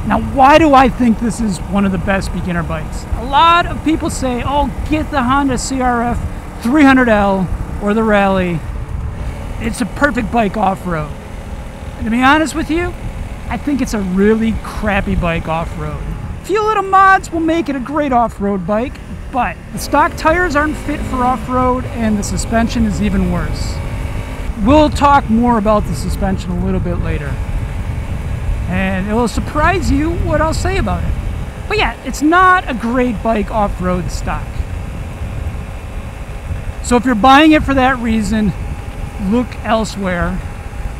Now, why do I think this is one of the best beginner bikes? A lot of people say, oh, get the Honda CRF300L or the Rally. It's a perfect bike off-road. And to be honest with you, I think it's a really crappy bike off-road. A few little mods will make it a great off-road bike, but the stock tires aren't fit for off-road and the suspension is even worse. We'll talk more about the suspension a little bit later. And it will surprise you what I'll say about it. But yeah, it's not a great bike off-road stock. So if you're buying it for that reason, look elsewhere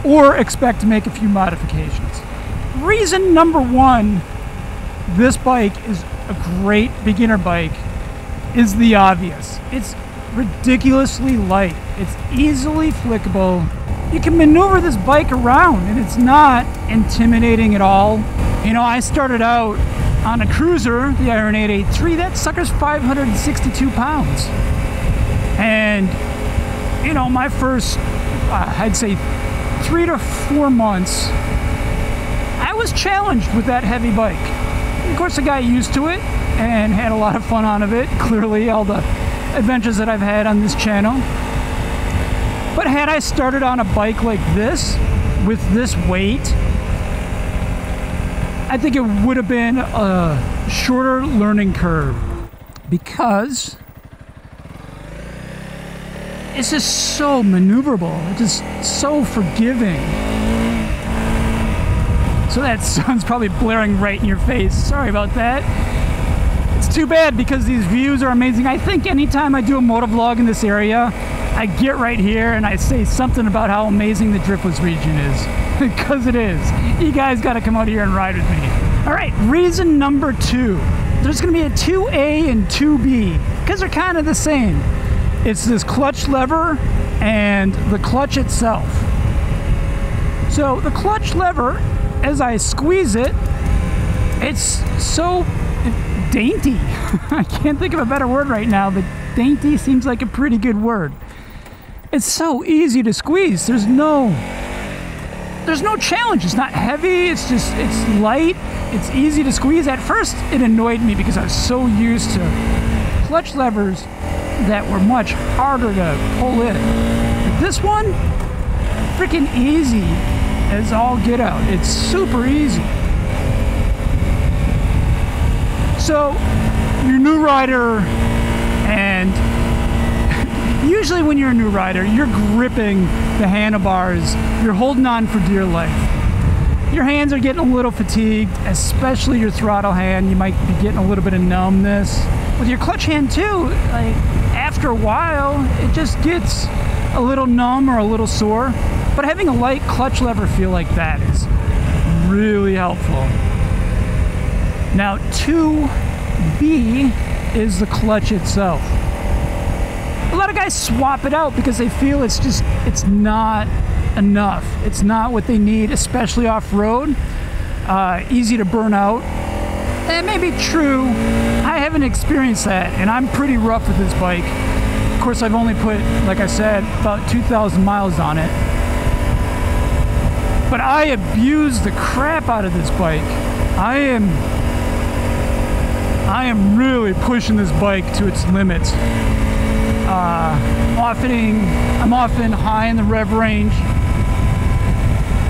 or expect to make a few modifications. Reason number one, this bike is a great beginner bike, is the obvious. It's ridiculously light. It's easily flickable. You can maneuver this bike around and it's not intimidating at all. You know, I started out on a cruiser, the Iron 883. That sucker's 562 pounds. And, you know, my first, I'd say 3 to 4 months, I was challenged with that heavy bike. And of course, I got used to it and had a lot of fun out of it. Clearly, all the adventures that I've had on this channel. But had I started on a bike like this, with this weight, I think it would have been a shorter learning curve because it's just so maneuverable. It's just so forgiving. So that sun's probably blaring right in your face. Sorry about that. It's too bad because these views are amazing. I think anytime I do a motovlog in this area, I get right here and I say something about how amazing the Driftless region is. Because it is. You guys got to come out here and ride with me. All right, reason number two. There's going to be a 2A and 2B because they're kind of the same. It's this clutch lever and the clutch itself. So the clutch lever, as I squeeze it, it's so dainty. I can't think of a better word right now, but dainty seems like a pretty good word. It's so easy to squeeze. There's no challenge. It's not heavy. It's light. It's easy to squeeze. At first, it annoyed me because I was so used to clutch levers that were much harder to pull in. But this one, freaking easy as all get out. It's super easy. So, you're a new rider, and usually when you're a new rider, you're gripping the handlebars, you're holding on for dear life. Your hands are getting a little fatigued, especially your throttle hand. You might be getting a little bit of numbness. With your clutch hand too, like after a while, it just gets a little numb or a little sore. But having a light clutch lever feel like that is really helpful. Now 2B is the clutch itself. A lot of guys swap it out because they feel it's not enough. It's not what they need, especially off-road. Easy to burn out. That may be true. I haven't experienced that, and I'm pretty rough with this bike. Of course, I've only put, like I said, about 2,000 miles on it. But I abuse the crap out of this bike. I am really pushing this bike to its limits. I'm often high in the rev range.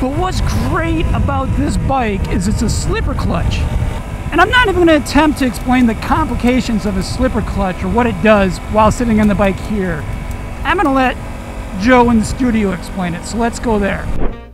But what's great about this bike is it's a slipper clutch. And I'm not even going to attempt to explain the complications of a slipper clutch or what it does while sitting on the bike here. I'm going to let Joe in the studio explain it, so let's go there.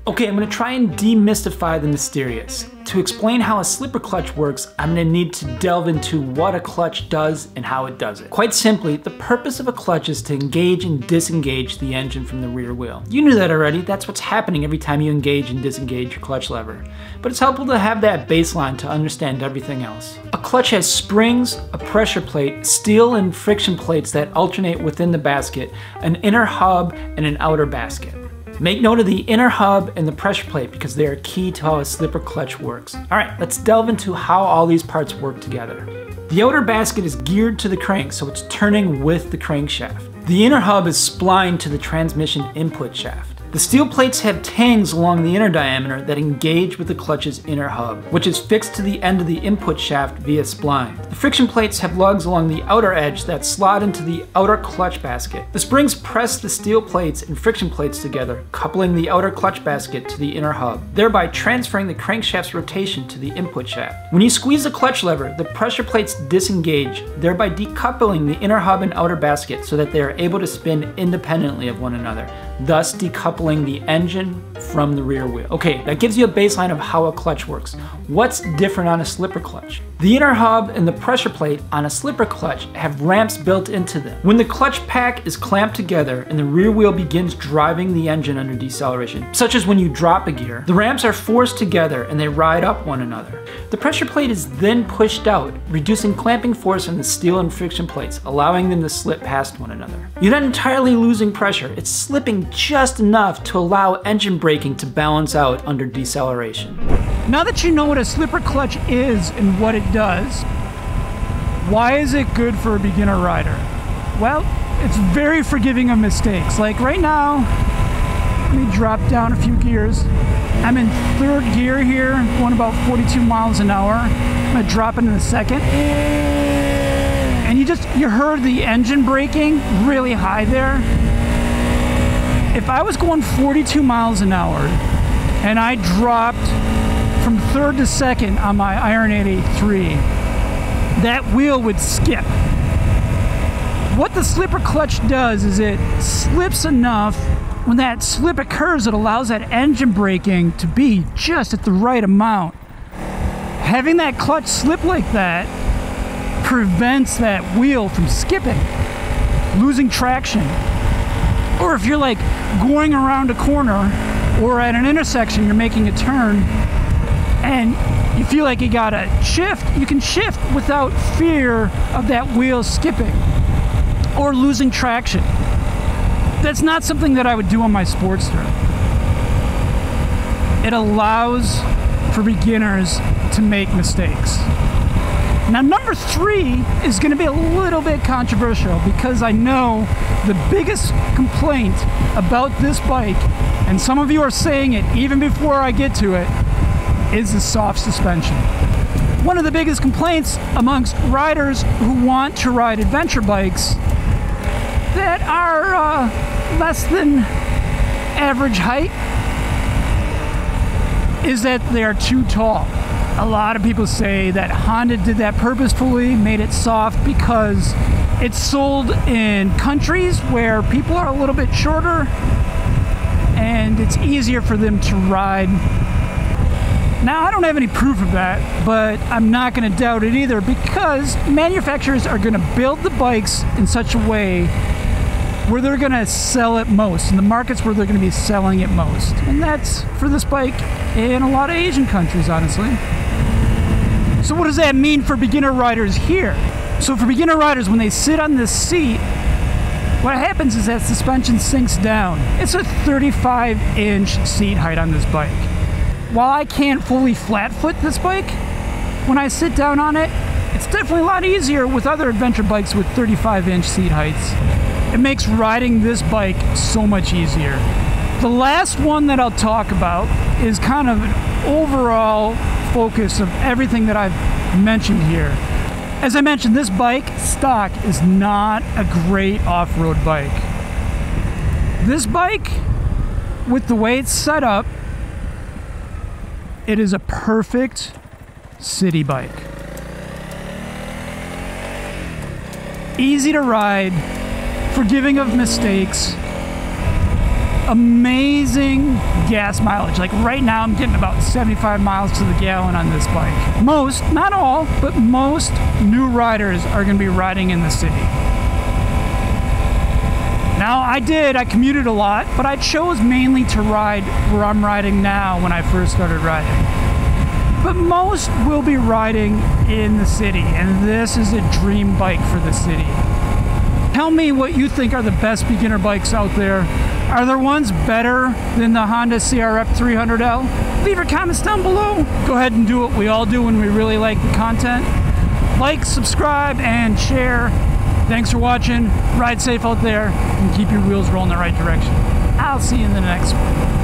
Okay, I'm going to try and demystify the mysterious. To explain how a slipper clutch works, I'm going to need to delve into what a clutch does and how it does it. Quite simply, the purpose of a clutch is to engage and disengage the engine from the rear wheel. You knew that already. That's what's happening every time you engage and disengage your clutch lever. But it's helpful to have that baseline to understand everything else. A clutch has springs, a pressure plate, steel and friction plates that alternate within the basket, an inner hub, and an outer basket. Make note of the inner hub and the pressure plate because they are key to how a slipper clutch works. All right, let's delve into how all these parts work together. The outer basket is geared to the crank, so it's turning with the crankshaft. The inner hub is splined to the transmission input shaft. The steel plates have tangs along the inner diameter that engage with the clutch's inner hub, which is fixed to the end of the input shaft via spline. The friction plates have lugs along the outer edge that slot into the outer clutch basket. The springs press the steel plates and friction plates together, coupling the outer clutch basket to the inner hub, thereby transferring the crankshaft's rotation to the input shaft. When you squeeze the clutch lever, the pressure plates disengage, thereby decoupling the inner hub and outer basket so that they are able to spin independently of one another, thus decoupling the engine from the rear wheel. Okay, that gives you a baseline of how a clutch works. What's different on a slipper clutch? The inner hub and the pressure plate on a slipper clutch have ramps built into them. When the clutch pack is clamped together and the rear wheel begins driving the engine under deceleration, such as when you drop a gear, the ramps are forced together and they ride up one another. The pressure plate is then pushed out, reducing clamping force on the steel and friction plates, allowing them to slip past one another. You're not entirely losing pressure, it's slipping just enough to allow engine braking to balance out under deceleration. Now that you know what a slipper clutch is and what it does, why is it good for a beginner rider? Well, it's very forgiving of mistakes. Like right now, let me drop down a few gears. I'm in third gear here, going about 42 miles an hour. I'm gonna drop into the second. And you heard the engine braking really high there. If I was going 42 miles an hour and I dropped from third to second on my Iron 883, that wheel would skip. What the slipper clutch does is it slips enough. When that slip occurs, it allows that engine braking to be just at the right amount. Having that clutch slip like that prevents that wheel from skipping, losing traction. Or if you're like going around a corner or at an intersection, you're making a turn and you feel like you gotta shift, you can shift without fear of that wheel skipping or losing traction. That's not something that I would do on my Sportster. It allows for beginners to make mistakes. Now, number 3 is going to be a little bit controversial because I know the biggest complaint about this bike, and some of you are saying it even before I get to it, is the soft suspension. One of the biggest complaints amongst riders who want to ride adventure bikes that are less than average height is that they are too tall. A lot of people say that Honda did that purposefully, made it soft because it's sold in countries where people are a little bit shorter and it's easier for them to ride. Now, I don't have any proof of that, but I'm not going to doubt it either because manufacturers are going to build the bikes in such a way where they're going to sell it most, in the markets where they're going to be selling it most. And that's for this bike in a lot of Asian countries, honestly. So what does that mean for beginner riders here? So for beginner riders, when they sit on this seat, what happens is that suspension sinks down. It's a 35-inch seat height on this bike. While I can't fully flat foot this bike, when I sit down on it, it's definitely a lot easier with other adventure bikes with 35-inch seat heights. It makes riding this bike so much easier. The last one that I'll talk about is kind of an overall focus of everything that I've mentioned here. As I mentioned, this bike, stock, is not a great off-road bike. This bike, with the way it's set up, it is a perfect city bike. Easy to ride, forgiving of mistakes, amazing gas mileage. Like right now I'm getting about 75 miles to the gallon on this bike. Most, not all, but most new riders are going to be riding in the city. Now I commuted a lot, but I chose mainly to ride where I'm riding now when I first started riding. But most will be riding in the city, and this is a dream bike for the city. Tell me what you think are the best beginner bikes out there. Are there ones better than the Honda CRF300L? Leave your comments down below. Go ahead and do what we all do when we really like the content. Like, subscribe, and share. Thanks for watching. Ride safe out there and keep your wheels rolling the right direction. Out. I'll see you in the next one.